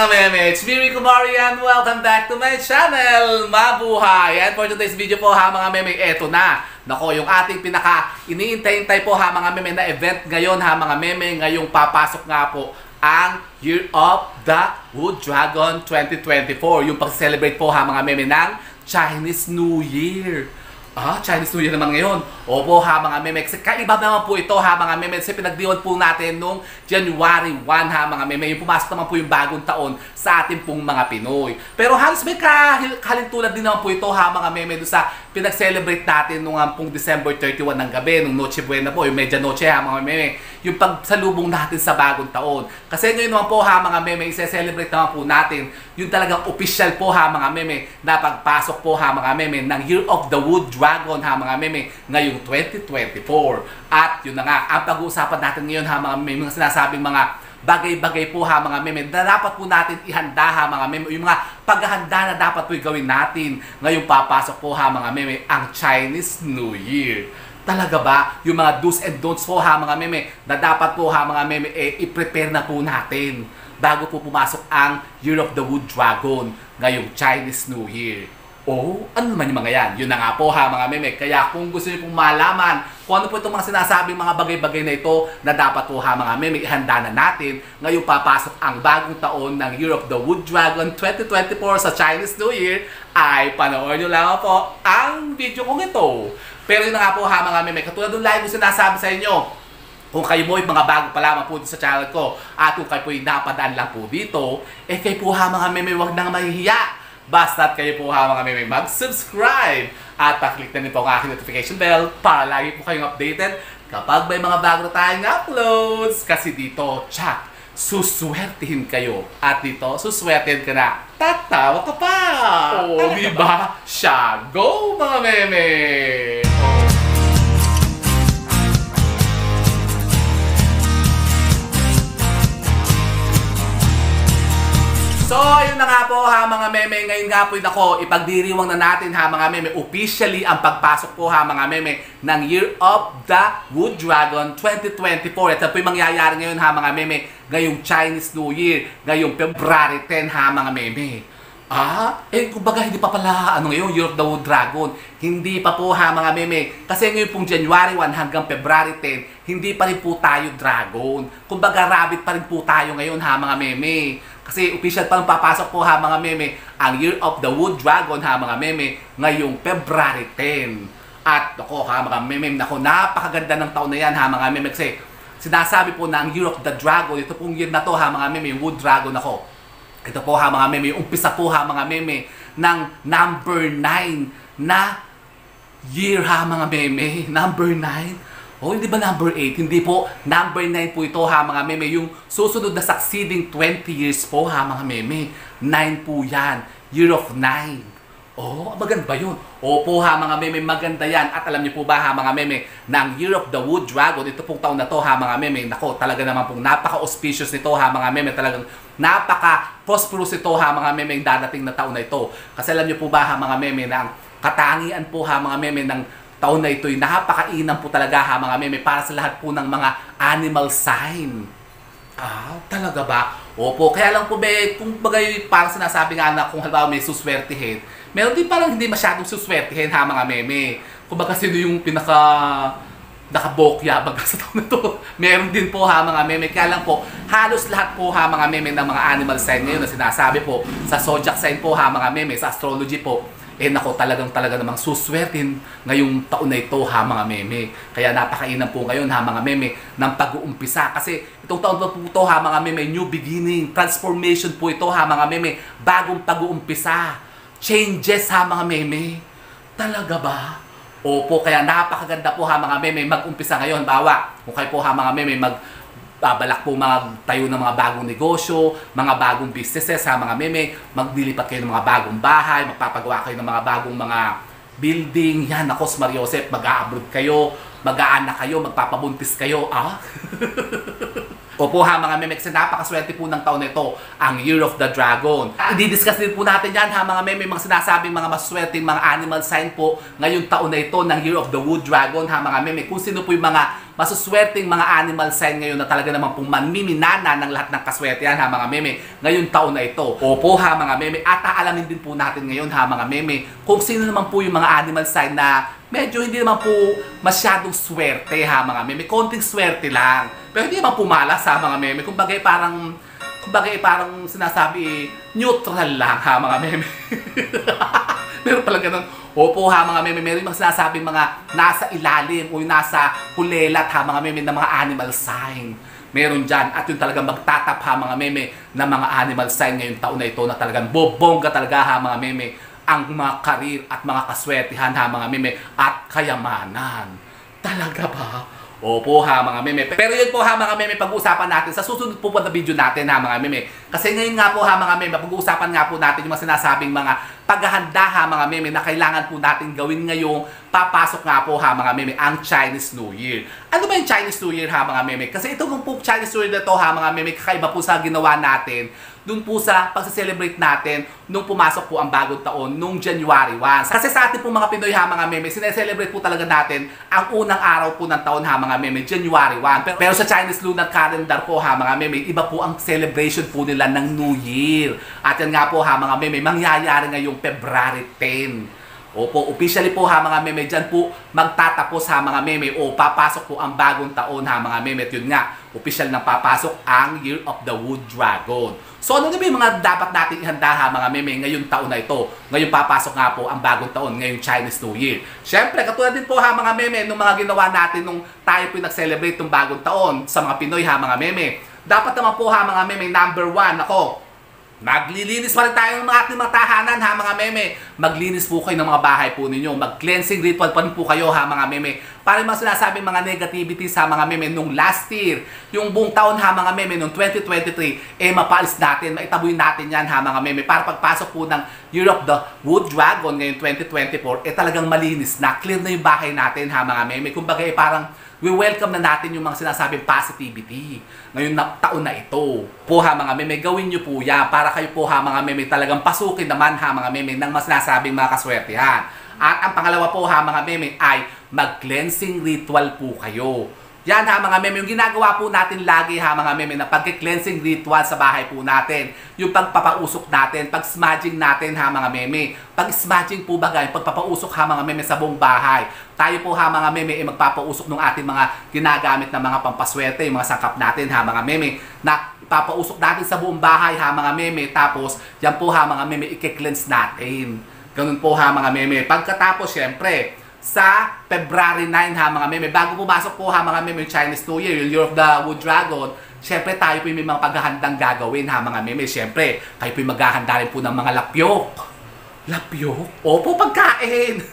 meme, it's me, Rico Mori, and welcome back to my channel, Mabuhay! And for today's video po ha mga meme, eto na. Nako, yung ating pinaka-iniintay-intay po ha mga meme na event ngayon ha mga meme, ngayong papasok nga po ang Year of the Wood Dragon 2024. Yung pag-celebrate po ha mga meme ng Chinese New Year. Chinese New Year naman ngayon. Opo ha mga meme. Kasi kaiba naman po ito ha mga meme. Kasi pinagdiwan po natin nung January 1 ha mga meme. Yung pumasok naman po yung bagong taon sa ating pong mga Pinoy. Pero halos may kalintulad din naman po ito ha mga meme doon sa pinag-celebrate natin nung pong December 31 ng gabi. Nung Noche Buena po. Yung Medianoche ha mga meme. Yung pagsalubong natin sa bagong taon. Kasi ngayon naman po ha mga meme. Isa-celebrate naman po natin yung talagang official po ha mga meme na pagpasok po ha mga meme ng Year of the Wood Dragon ha mga meme ngayong 2024. At yun na nga, ang pag-uusapan natin ngayon ha mga meme, mga sinasabing mga bagay-bagay po ha mga meme na dapat po natin ihanda ha mga meme, yung mga paghahanda na dapat po gawin natin ngayong papasok po ha mga meme ang Chinese New Year. Talaga ba? Yung mga do's and don'ts po ha mga meme na dapat po ha mga meme i-prepare na po natin bago po pumasok ang Year of the Wood Dragon ngayong Chinese New Year. Ano naman yung mga yan? Yun na nga po ha mga meme. Kaya kung gusto niyo pong malaman kung ano po itong mga sinasabing mga bagay-bagay na ito na dapat po ha mga meme, ihanda na natin ngayong papasok ang bagong taon ng Year of the Wood Dragon 2024 sa Chinese New Year, ay panoorin nyo lang po ang video kong ito. Pero yun na nga po ha mga meme, katulad ng lagi ko sinasabi sa inyo, kung kayo mo yung mga bago pa lamang po dito sa channel ko at kung kayo po yung napadaan lang po dito, kayo po ha mga meme, huwag nang mahihiya. Basta't kayo po ha mga meme mag-subscribe at paklik na rin po ang aking notification bell para lagi po kayong updated kapag may mga bago na tayong uploads. Kasi dito, tsak, suswertihin kayo. At dito, suswertihin ka na, tatawa ka pa! Diba? Siya, go mga meme! So, ayun na nga po ha mga meme, ngayon nga po nako, ipagdiriwang na natin ha mga meme, officially ang pagpasok po ha mga meme ng Year of the Wood Dragon 2024. Ito po yung mangyayari ngayon ha mga meme, ngayong Chinese New Year, ngayong February 10 ha mga meme. Kumbaga hindi pa pala ngayon Year of the Wood Dragon. Hindi pa po ha mga meme. Kasi ngayon pong January 1 hanggang February 10, hindi pa rin po tayo dragon. Kumbaga rabbit pa rin po tayo ngayon ha mga meme. Kasi official pa lang papasok po ha mga meme ang Year of the Wood Dragon ha mga meme ngayong February 10. At ako ha mga meme, napakaganda ng taon na yan ha mga meme. Kasi sinasabi po na ang Year of the Dragon, ito pong year na to ha mga meme, yung Wood Dragon ako. Ito po ha mga meme, umpisa po ha mga meme ng number 9 na year ha mga meme. Number 9? Hindi ba number 8? Hindi po. Number 9 po ito ha mga meme. Yung susunod na succeeding 20 years po ha mga meme. 9 po yan. Year of 9. Maganda ba yun? Opo ha mga meme, maganda yan. At alam niyo po ba ha mga meme, ng Year of the Wood Dragon, ito pong taon na to ha mga meme, nako talaga naman pong napaka-auspicious nito ha mga meme, talagang napaka-prosperous ito ha mga meme yung dadating na taon na ito. Kasi alam niyo po ba ha mga meme, na ang katangian po ha mga meme ng taon na ito'y napakainam po talaga ha mga meme para sa lahat po ng mga animal sign. Talaga ba? Opo, kaya lang po kung bagay parang sinasabi nga na kung halimbawa may suswertihin, meron din parang hindi masyadong suswertihin ha mga meme. Kung baka sino yung nakabokya baga sa taon na to. Meron din po ha mga meme. Kaya lang po, halos lahat po ha mga meme ng mga animal sign ngayon na sinasabi po sa zodiac sign po ha mga meme, sa astrology po, nako talaga namang suswertin ngayong taon na ito ha mga meme. Kaya napakainam po ngayon ha mga meme ng pag-uumpisa. Kasi itong taon po ito ha mga meme, new beginning, transformation po ito ha mga meme, bagong pag-uumpisa, changes ha mga meme. Talaga ba? Opo, kaya napakaganda po ha mga meme mag-umpisa ngayon. Bawa, kung kayo po ha mga meme babalak po magtayo ng mga bagong negosyo, mga bagong businesses ha mga meme, maglilipat kayo ng mga bagong bahay, magpapagawa kayo ng mga bagong mga building, yan, ako Mariosep, mag-a-abroad kayo, mag-aanak kayo, magpapabuntis kayo, Opo ha mga meme, kasi napakaswerte po ng taon na ito, ang Year of the Dragon. I-discuss din po natin yan ha mga meme, mga sinasabing mga maswerteng mga animal sign po ngayong taon na ito ng Year of the Wood Dragon ha mga meme. Kung sino po yung mga masuswerteng mga animal sign ngayon na talaga naman pong manmiminana ng lahat ng kaswertehan ha mga meme ngayong taon na ito. Opo ha mga meme, at aalamin din po natin ngayon ha mga meme kung sino naman po yung mga animal sign na medyo hindi naman po masyadong swerte ha mga meme, konting swerte lang. Pero hindi naman pumalas ha mga meme, kumbaga parang sinasabi neutral lang ha mga meme. Meron pala ganun. Opo ha mga meme, meron mga sinasabing mga nasa ilalim o yung nasa hulelat ha mga meme ng mga animal sign. Meron dyan, at yung talagang magtatap ha mga meme ng mga animal sign ngayong taon na ito na talagang bobongga talaga ha mga meme ang mga karir at mga kaswertihan ha mga meme at kayamanan. Talaga ba? Opo ha mga meme. Pero yun po ha mga meme, pag-uusapan natin sa susunod po na video natin ha mga meme. Kasi ngayon nga po ha mga meme, pag-uusapan nga po natin yung mga sinasabing mga paghahanda ha mga meme na kailangan po natin gawin ngayong papasok nga po ha mga meme ang Chinese New Year. Ano ba yung Chinese New Year ha mga meme? Kasi ito po Chinese New Year na to ha mga meme, kakaiba po sa ginawa natin dun po sa pagsa-celebrate natin nung pumasok po ang bagong taon nung January 1. Kasi sa ating po mga Pinoy ha mga meme, sineselebrate po talaga natin ang unang araw po ng taon ha mga meme, January 1. Pero sa Chinese lunar calendar po ha mga meme, iba po ang celebration po nila ng New Year. At yan nga po ha mga meme, mangyayari ngayong February 10. Opo, officially po ha mga meme, dyan po magtatapos ha mga meme o papasok po ang bagong taon ha mga meme. At yun nga, official na papasok ang Year of the Wood Dragon. So ano na ba yung mga dapat nating ihanda ha mga meme ngayong taon na ito? Ngayon papasok nga po ang bagong taon, ngayong Chinese New Year. Siyempre, katulad din po ha mga meme, nung mga ginawa natin nung tayo po nag-celebrate ng bagong taon sa mga Pinoy ha mga meme. Dapat naman po ha mga meme, number 1, ako, maglilinis pa rin tayo ng mga ating mga tahanan ha mga meme. Maglinis po kayo ng mga bahay po ninyo. Mag-cleansing ritual pa rin po kayo ha mga meme. Para yung mga sinasabing mga negativities ha mga meme nung last year, yung buong taon ha mga meme nung 2023, mapaalis natin, maitaboy natin yan ha mga meme. Para pagpasok po ng Year of the Wood Dragon ngayong 2024, talagang malinis na, clear na yung bahay natin ha mga meme. Kumbaga parang we-welcome na natin yung mga sinasabing positivity ngayon na taon na ito. Po ha mga meme, gawin nyo po yan para kayo po ha mga meme talagang pasukin naman ha mga meme ng mga sinasabing mga kaswertihan. At ang pangalawa po ha mga meme ay mag-cleansing ritual po kayo. Yan ha mga meme, yung ginagawa po natin lagi ha mga meme na pag-cleansing ritual sa bahay po natin. Yung pagpapausok natin, pag-smudging natin ha mga meme. Pag-smudging po bagay, pagpapausok ha mga meme sa buong bahay. Tayo po ha mga meme magpapausok ng ating mga ginagamit na mga pampaswerte, yung mga sangkap natin ha mga meme. Na ipapausok natin sa buong bahay ha mga meme. Tapos yan po ha mga meme, i-cleanse natin. Ganun po ha mga meme. Pagkatapos syempre, sa February 9 ha mga meme, bago pumasok po ha mga meme yung Chinese New Year, yung Year of the Wood Dragon, syempre tayo po yung may mga paghahandang gagawin ha mga meme. Syempre, kayo po yung maghahanda rin po ng mga lapyok. Lapyok? Opo, pagkain!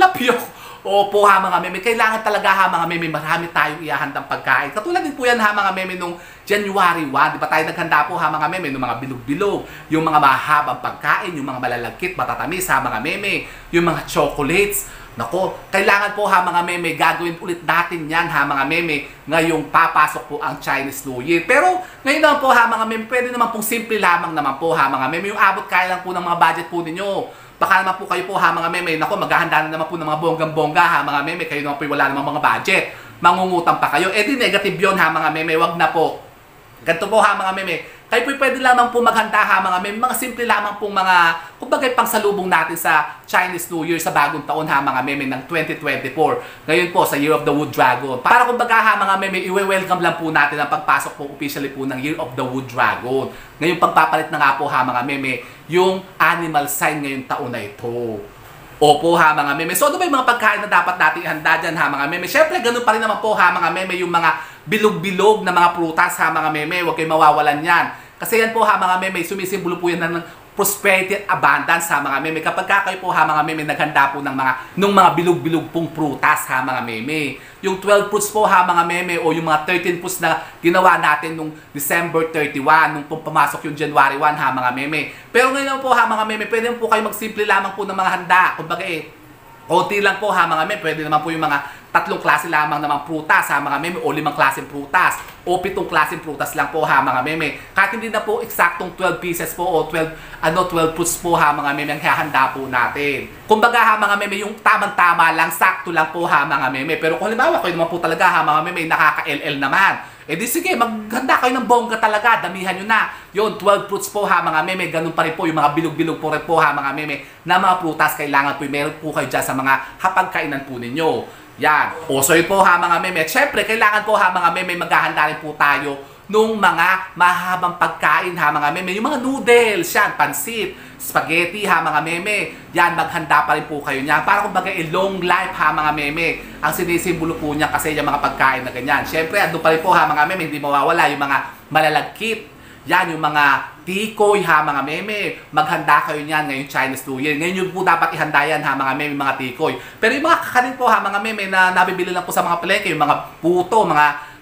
Lapyok! Opo ha mga meme, kailangan talaga ha mga meme, marami tayong ihahandang pagkain. Katulad din po yan ha mga meme nung January 1, di ba tayo naghanda po ha mga meme nung mga bilog-bilog, yung mga mahabang pagkain, yung mga malalagkit, matatamis ha mga meme, yung mga chocolates. Nako, kailangan po ha mga meme, gagawin ulit natin yan ha mga meme, ngayong papasok po ang Chinese New Year. Pero ngayon naman po ha mga meme, pwede naman pong simple lamang naman po ha mga meme, yung abot kaya lang po ng mga budget po ninyo. Baka naman po kayo po ha mga meme, nako maghahanda na naman po ng mga bonggang-bongga ha mga meme, kayo naman po wala namang mga budget, mangungutang pa kayo, di negative yun ha mga meme, wag na po. Ganito po ha mga meme, kayo po pwede lamang po maghanda ha mga meme, mga simple lamang po mga, kumbaga pangsalubong natin sa Chinese New Year, sa bagong taon ha mga meme ng 2024. Ngayon po sa Year of the Wood Dragon. Para kumbaga ha mga meme, i-welcome lang po natin ang pagpasok po officially po ng Year of the Wood Dragon. Ngayon pagpapalit na nga po ha mga meme, yung animal sign ngayong taon na ito. Opo ha mga meme. So ano ba yung mga pagkain na dapat nating ihanda dyan ha mga meme? Siyempre ganun pa rin naman po ha mga meme, yung mga bilog-bilog na mga prutas ha mga meme. Huwag kayong mawawalan yan. Kasi yan po ha mga meme, sumisimbolo po yan ng prosperity at abundance ha mga meme. Kapag kayo po ha mga meme, naghanda po ng mga bilog-bilog pong prutas ha mga meme. Yung 12 fruits po ha mga meme, o yung mga 13 fruits na ginawa natin nung December 31, nung pumasok yung January 1 ha mga meme. Pero ngayon po ha mga meme, pwede po kayo magsimple lamang po ng mga handa. Kumbaga konti lang po ha mga meme, pwede naman po yung mga 3 klase lamang namang prutas ha mga meme, o 5 klaseng prutas, o 7 klaseng prutas lang po ha mga meme. Kahit hindi na po eksaktong 12 pieces po o 12 fruits po ha mga meme ang hahanda po natin. Kumbaga ha mga meme, yung tamang-tama lang, sakto lang po ha mga meme. Pero kung halimbawa kayo naman po talaga ha mga meme, nakaka-LL naman, eh di sige, maghanda kayo ng bongga talaga, damihan nyo na. Yun, 12 fruits po ha mga meme, ganun pa rin po, yung mga bilog-bilog po rin po ha mga meme, na mga prutas kailangan po, meron po kayo dyan sa mga hapagkainan po ninyo. Yan. O so yun po ha mga meme, at syempre, kailangan po ha mga meme, maghahanda rin po tayo nung mga mahabang pagkain ha mga meme, yung mga noodles, yan, pansit, spaghetti ha mga meme, yan, maghanda pa rin po kayo niyan. Para kumbaga long life ha mga meme, ang sinisimbolo po niya kasi yung mga pagkain na ganyan. Syempre, ando pa rin po ha mga meme, hindi mawawala yung mga malalagkit, yan, yung mga tikoy ha mga meme, maghanda kayo niyan ngayong Chinese New Year. Ngayon yun po dapat ihanda yan ha mga meme, mga tikoy. Pero yung mga kakanin po ha mga meme na nabibili lang po sa mga palengke, yung mga puto,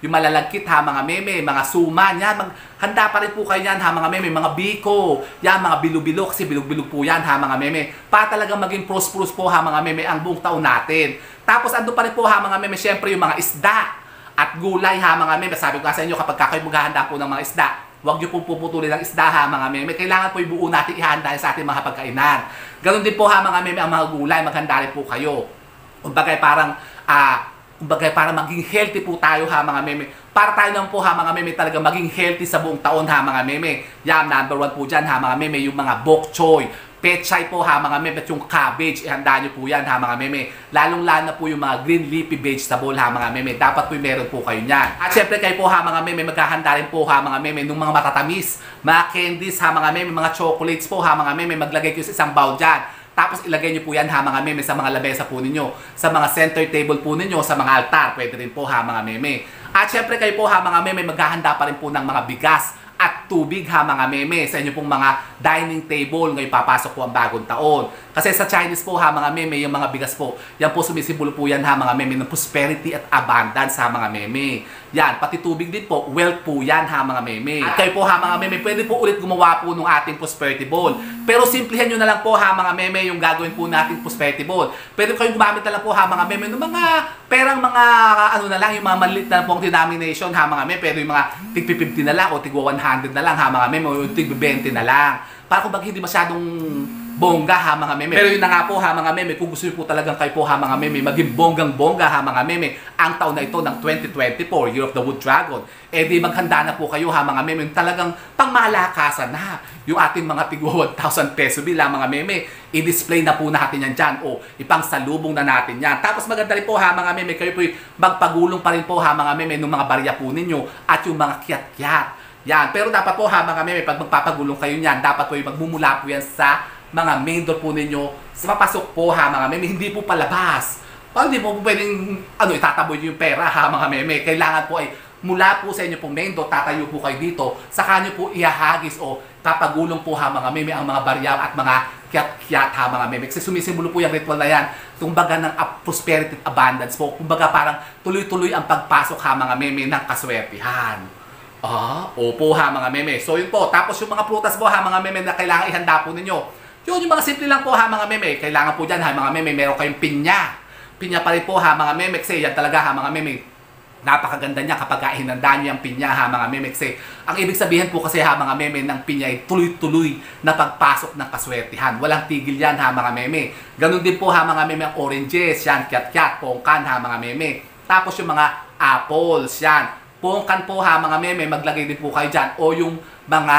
yung malalagkit ha mga meme, mga suman, yan, maghanda pa rin po kayo yan ha mga meme, mga biko, yan, mga bilog-bilog, kasi bilog-bilog po yan ha mga meme, para talagang maging prosperous po ha mga meme ang buong taon natin. Tapos ando pa rin po ha mga meme, syempre yung mga isda at gulay ha mga meme. Sabi ko sa inyo, kapag kayo maghahanda po ng mga isda, huwag nyo pong puputulin ng isda ha mga meme, kailangan po yung buo natin ihanda sa ating mga pagkainan. Ganon din po ha mga meme, ang mga gulay, maghanda rin po kayo. Kumbaga para maging healthy po tayo ha mga meme. Para tayo lang po ha mga meme talaga maging healthy sa buong taon ha mga meme. Yan, number 1 po dyan ha mga meme, yung mga bok choy, pechay po ha mga meme, at yung cabbage, ihanda nyo po yan ha mga meme. Lalong-lalo na po yung mga green leafy vegetable ha mga meme. Dapat po meron po kayo niyan. At syempre kayo po ha mga meme, maghahanda rin po ha mga meme ng mga matatamis, mga candies ha mga meme, mga chocolates po ha mga meme. Maglagay kayo sa isang bowl dyan. Tapos ilagay nyo po yan ha mga meme sa mga lamesa po ninyo, sa mga center table po ninyo, sa mga altar, pwede rin po ha mga meme. At syempre kayo po ha mga meme, maghahanda pa rin po ng mga bigas at tubig ha mga meme sa inyo pong mga dining table ngayong papasok po ang bagong taon. Kasi sa Chinese po ha mga meme, yung mga bigas po, yan po sumisimbolo po yan ha mga meme ng prosperity at abundance ha mga meme. Yan, pati tubig din po, wealth po yan ha mga meme. At kayo po ha mga meme, pwede po ulit gumawa po ng ating prosperity bowl. Pero simplihan nyo na lang po ha mga meme yung gagawin po nating prosperity bowl. Pwede kayong gumamit na lang po ha mga meme ng mga perang mga ano na lang, yung mga maliit na pong denomination ha mga meme. Pwede yung mga tig 50 na lang o tig 100 na lang ha mga meme, o tig 20 na lang. Para kung hindi masyadong bongga ha mga meme. Pero yun na nga po ha mga meme, kung gusto nyo po talagang kayo po ha mga meme, maging bonggang-bongga ha mga meme, ang taon na ito ng 2024, Year of the Wood Dragon, eh di maghanda na po kayo ha mga meme, talagang pangmalakasan na yung ating mga tigwa 1,000 peso bilang mga meme, i-display na po natin yan dyan o ipangsalubong na natin yan. Tapos maganda rin po ha mga meme, kayo po magpagulong pa rin po ha mga meme ng mga barya po ninyo at yung mga kiat-kiat. Yan, pero dapat po ha mga meme, pag magpapagulong kayo niyan, dapat po yung magmumula po yan sa mga main door po ninyo, sa papasok po ha mga meme, hindi po palabas. Parang hindi po pwedeng itataboy nyo yung pera ha mga meme. Kailangan po ay mula po sa inyo pong main door, tatayo po kayo dito, saka nyo po ihahagis o papagulong po ha mga meme ang mga barya at mga kiat-kiat ha mga meme. Kasi sumisimbolo po yung ritual na yan, kumbaga ng prosperity at abundance po. Kumbaga parang tuloy-tuloy ang pagpasok ha mga meme ng kaswertihan. Opo ha mga meme. So yun po. Tapos yung mga prutas po ha mga meme na kailangan ihanda po ninyo. Yun yung mga simple lang po ha mga meme. Kailangan po dyan ha mga meme, meron kayong pinya. Pinya pa rin po ha mga meme. Kasi yan talaga ha mga meme. Napakaganda niya kapag hinanda niyo yung pinya ha mga meme. Kasi ang ibig sabihin po kasi ha mga meme ng pinya ay tuloy-tuloy na pagpasok ng kaswertihan. Walang tigil yan ha mga meme. Ganun din po ha mga meme ang oranges. Yan, kiat-kiat, pongkan ha mga meme. Tapos yung mga apples. Yan. Pongkan po ha mga meme, maglagay din po kayo dyan. O yung mga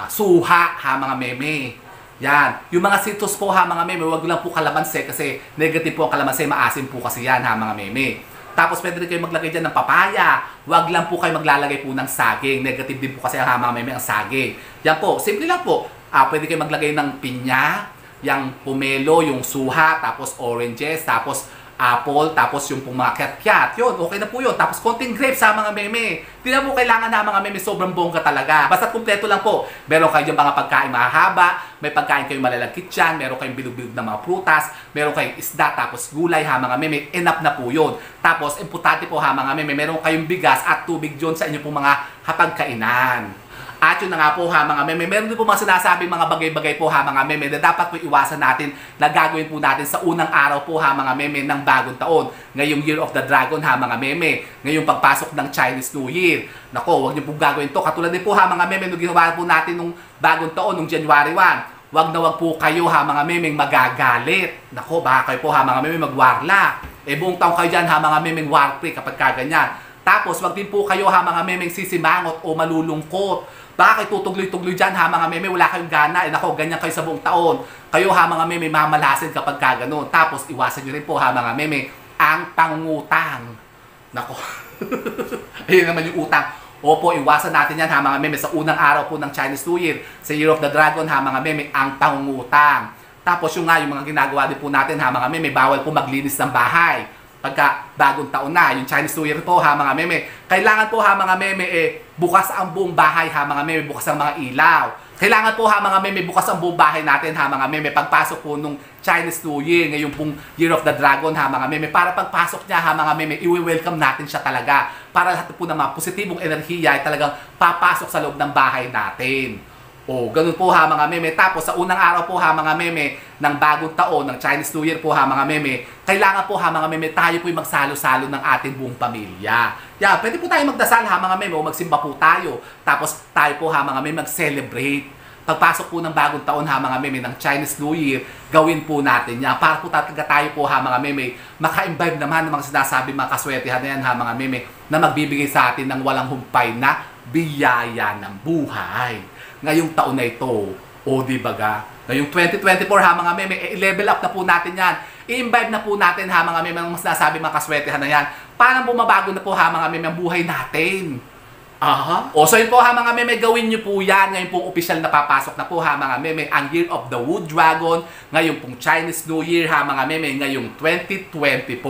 suha ha mga meme. Yan. Yung mga citrus po ha mga meme, wag lang po kalamansi kasi negative po ang kalamansi, maasim po kasi yan ha mga meme. Tapos pwede rin kayo maglagay dyan ng papaya. Wag lang po kayo maglalagay po ng saging. Negative din po kasi ha mga meme ang saging. Yan po, simple lang po. Pwede kayo maglagay ng pinya, yung pomelo, yung suha, tapos oranges, tapos apple, tapos yung pong mga kiat-kiat. Yun, okay na po yun. Tapos konting grapes sa mga meme. Hindi na po kailangan na mga meme, sobrang bongga talaga. Basta kumpleto lang po. Meron kayo yung mga pagkain mahahaba, may pagkain kayong malalagkit dyan, meron kayong bilog-bilog na mga prutas, meron kayong isda, tapos gulay ha mga meme. Enough na po yun. Tapos, importante po ha mga meme, meron kayong bigas at tubig dyan sa inyo pong mga hapagkainan. At yun na nga po ha mga meme, meron din po mga sinasabing mga bagay-bagay po ha mga meme na dapat po iwasan natin na gagawin po natin sa unang araw po ha mga meme ng bagong taon. Ngayong Year of the Dragon ha mga meme, ngayong pagpasok ng Chinese New Year. Nako, huwag niyo po gagawin to. Katulad din po ha mga meme nung ginawa po natin nung bagong taon, nung January 1. Wag na wag po kayo ha mga memeng magagalit. Nako, baka kayo po ha mga meme magwarla. Buong taon kayo dyan ha mga memeng warpre kapag kaganyan. Tapos wag din po kayo ha mga memeng sisimangot o malulungkot. Baka kayo tutugloy-tugloy dyan ha mga meme, wala kayong gana. Nako, ganyan kayo sa buong taon. Kayo ha mga meme mamalasin kapag kaganoon. Tapos iwasan nyo rin po ha mga meme ang pangungutang. Nako. Ayun naman yung utang. Opo, iwasan natin yan ha mga meme sa unang araw po ng Chinese New Year, sa Year of the Dragon ha mga meme, ang pangungutang. Tapos yung mga ginagawa din po natin ha mga meme, bawal po maglinis ng bahay. Pagka bagong taon na, yung Chinese New Year po ha mga meme, kailangan po ha mga meme bukas ang buong bahay ha mga meme, bukas ang mga ilaw. Kailangan po ha mga meme, bukas ang buong bahay natin ha mga meme, pagpasok po nung Chinese New Year, ngayon pong Year of the Dragon ha mga meme, para pagpasok niya ha mga meme, i-welcome natin siya talaga. Para lahat po ng mga positibong enerhiya ay talagang papasok sa loob ng bahay natin. O, ganun po ha mga meme. Tapos sa unang araw po ha mga meme ng bagong taon, ng Chinese New Year po ha mga meme, kailangan po ha mga meme tayo po yung magsalo-salo ng ating buong pamilya. Yeah, pwede po tayo magdasal ha mga meme o magsimba po tayo. Tapos tayo po ha mga meme mag-celebrate. Pagpasok po ng bagong taon ha mga meme ng Chinese New Year, gawin po natin yan. Para po talaga tayo po ha mga meme, maka-imbibe naman ng mga sinasabi mga kaswertihan na yan ha mga meme, na magbibigay sa atin ng walang humpay na biyaya ng buhay. Ngayong taon na ito, o di ba ga? Ngayong 2024 ha mga meme, i-level up na po natin yan. I-imbibe na po natin ha mga meme, ang mas nasabi mga kaswertihan na yan. Parang bumabago na po ha mga meme ang buhay natin. O so yun po ha mga meme, gawin nyo po yan. Ngayon pong official na papasok na po ha mga meme ang Year of the Wood Dragon. Ngayon pong Chinese New Year ha mga meme, ngayong 2024.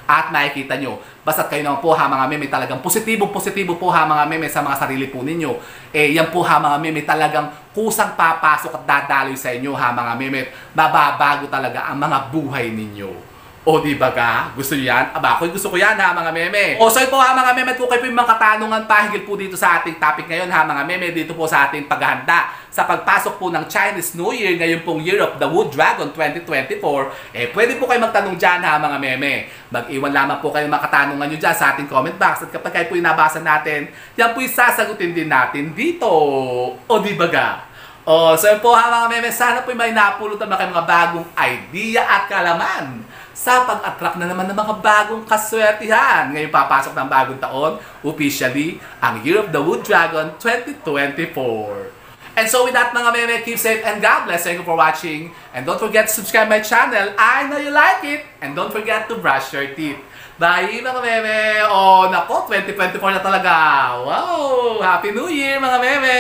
At makikita nyo, basta't kayo naman po ha mga meme, talagang positibo po ha mga meme sa mga sarili po ninyo. Yan po ha mga meme, talagang kusang papasok at dadaloy sa inyo ha mga meme. Mababago talaga ang mga buhay ninyo. O di ba ga? Gusto niyo yan? Aba, ako'y gusto ko yan ha mga meme. O so po ha mga meme, at kung kayo po yung mga katanungan pahigil po dito sa ating topic ngayon ha mga meme, dito po sa ating paghahanda sa pagpasok po ng Chinese New Year, ngayon pong Year of the Wood Dragon 2024, pwede po kayo magtanong dyan ha mga meme. Mag-iwan lamang po kayo mga katanungan nyo dyan sa ating comment box, at kapag kayo po yung nabasa natin, yan po yung sasagutin din natin dito. O di ba ga? O so po ha mga meme, sana po may napulot na kayo mga bagong idea at kalaman sa pag-attract na naman ng mga bagong kaswertihan. Ngayon papasok ng bagong taon, officially, ang Year of the Wood Dragon 2024. And so with that mga meme, keep safe and God bless. Thank you for watching. And don't forget to subscribe my channel. I know you like it. And don't forget to brush your teeth. Bye mga meme! Oh, nako, 2024 na talaga. Wow! Happy New Year mga meme!